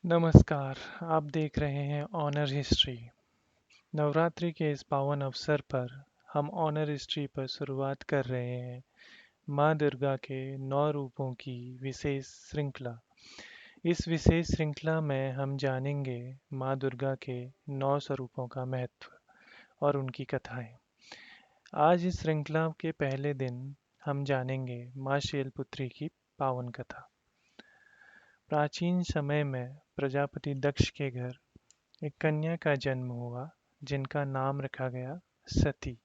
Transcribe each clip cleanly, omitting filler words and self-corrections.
नमस्कार, आप देख रहे हैं ऑनर हिस्ट्री। नवरात्रि के इस पावन अवसर पर हम ऑनर हिस्ट्री पर शुरुआत कर रहे हैं माँ दुर्गा के 9 रूपों की विशेष श्रृंखला। इस विशेष श्रृंखला में हम जानेंगे माँ दुर्गा के 9 स्वरूपों का महत्व और उनकी कथाएं। आज इस श्रृंखला के पहले दिन हम जानेंगे माँ शैलपुत्री की पावन कथा। प्राचीन समय में प्रजापति दक्ष के घर एक कन्या का जन्म हुआ जिनका नाम रखा गया सती।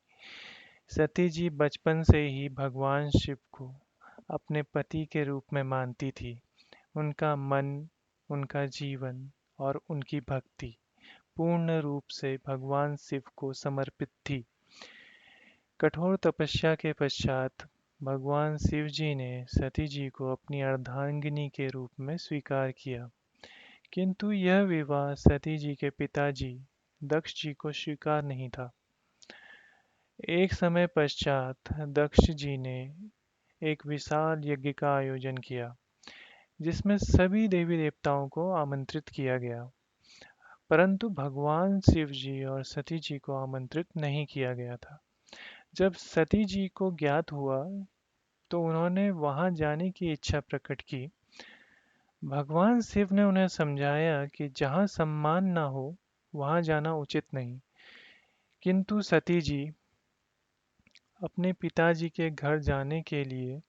सती जी बचपन से ही भगवान शिव को अपने पति के रूप में मानती थी। उनका मन, उनका जीवन और उनकी भक्ति पूर्ण रूप से भगवान शिव को समर्पित थी। कठोर तपस्या के पश्चात भगवान शिव जी ने सती जी को अपनी अर्धांगिनी के रूप में स्वीकार किया, किंतु यह विवाह सती जी के पिताजी दक्ष जी को स्वीकार नहीं था। एक समय पश्चात दक्ष जी ने एक विशाल यज्ञ का आयोजन किया जिसमें सभी देवी देवताओं को आमंत्रित किया गया, परंतु भगवान शिव जी और सती जी को आमंत्रित नहीं किया गया था। जब सती जी को ज्ञात हुआ तो उन्होंने वहां जाने की इच्छा प्रकट की। भगवान शिव ने उन्हें समझाया कि जहाँ सम्मान ना हो वहाँ जाना उचित नहीं, किंतु सती जी अपने पिताजी के घर जाने के लिए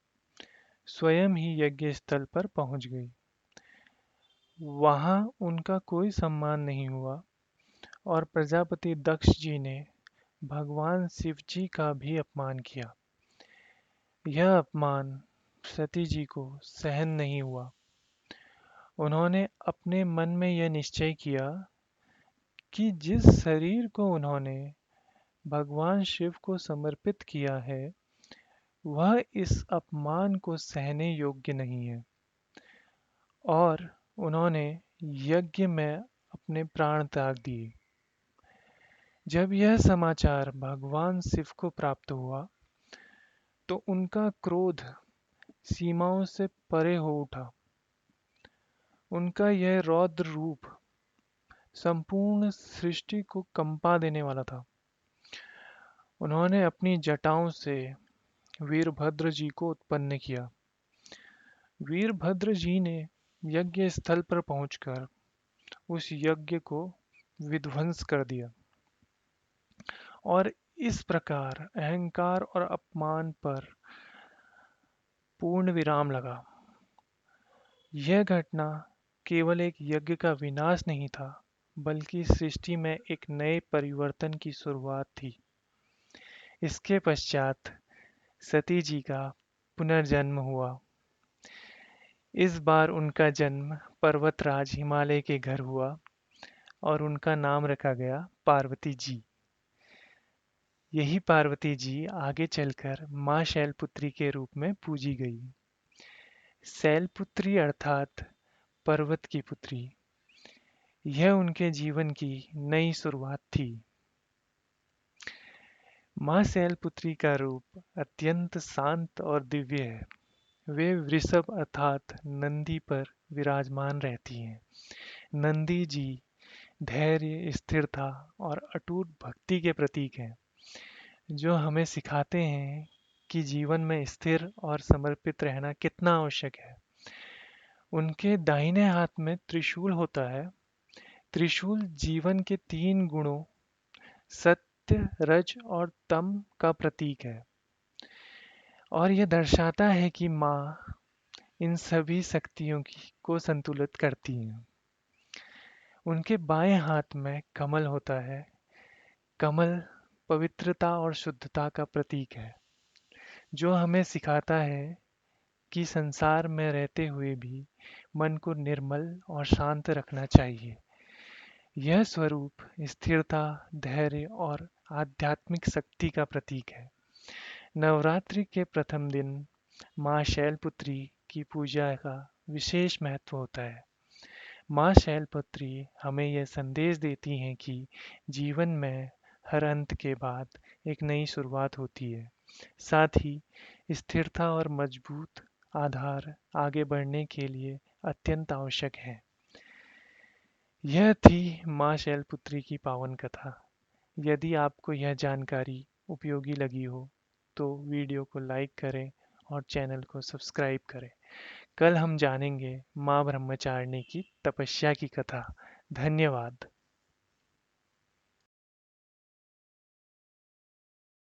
स्वयं ही यज्ञ स्थल पर पहुंच गई। वहां उनका कोई सम्मान नहीं हुआ और प्रजापति दक्ष जी ने भगवान शिव जी का भी अपमान किया। यह अपमान सती जी को सहन नहीं हुआ। उन्होंने अपने मन में यह निश्चय किया कि जिस शरीर को उन्होंने भगवान शिव को समर्पित किया है वह इस अपमान को सहने योग्य नहीं है, और उन्होंने यज्ञ में अपने प्राण त्याग दिए। जब यह समाचार भगवान शिव को प्राप्त हुआ तो उनका क्रोध सीमाओं से परे हो उठा। उनका यह रौद्र रूप संपूर्ण सृष्टि को कंपा देने वाला था। उन्होंने अपनी जटाओं से वीरभद्र जी को उत्पन्न किया। वीरभद्र जी ने यज्ञ स्थल पर पहुंचकर उस यज्ञ को विध्वंस कर दिया और इस प्रकार अहंकार और अपमान पर पूर्ण विराम लगा। यह घटना केवल एक यज्ञ का विनाश नहीं था, बल्कि सृष्टि में एक नए परिवर्तन की शुरुआत थी। इसके पश्चात सती जी का पुनर्जन्म हुआ। इस बार उनका जन्म पर्वतराज हिमालय के घर हुआ और उनका नाम रखा गया पार्वती जी। यही पार्वती जी आगे चलकर माँ शैलपुत्री के रूप में पूजी गई। शैलपुत्री अर्थात पर्वत की पुत्री। यह उनके जीवन की नई शुरुआत थी। माँ शैलपुत्री का रूप अत्यंत शांत और दिव्य है। वे वृषभ अर्थात नंदी पर विराजमान रहती हैं। नंदी जी धैर्य, स्थिरता और अटूट भक्ति के प्रतीक हैं, जो हमें सिखाते हैं कि जीवन में स्थिर और समर्पित रहना कितना आवश्यक है। उनके दाहिने हाथ में त्रिशूल होता है। त्रिशूल जीवन के 3 गुणों सत्य, रज और तम का प्रतीक है और यह दर्शाता है कि माँ इन सभी शक्तियों की को संतुलित करती हैं। उनके बाएं हाथ में कमल होता है। कमल पवित्रता और शुद्धता का प्रतीक है, जो हमें सिखाता है कि संसार में रहते हुए भी मन को निर्मल और शांत रखना चाहिए। यह स्वरूप स्थिरता, धैर्य और आध्यात्मिक शक्ति का प्रतीक है। नवरात्रि के प्रथम दिन माँ शैलपुत्री की पूजा का विशेष महत्व होता है। माँ शैलपुत्री हमें यह संदेश देती हैं कि जीवन में हर अंत के बाद एक नई शुरुआत होती है। साथ ही स्थिरता और मजबूत आधार आगे बढ़ने के लिए अत्यंत आवश्यक है। यह थी माँ शैलपुत्री की पावन कथा। यदि आपको यह जानकारी उपयोगी लगी हो तो वीडियो को लाइक करें और चैनल को सब्सक्राइब करें। कल हम जानेंगे माँ ब्रह्मचारिणी की तपस्या की कथा। धन्यवाद।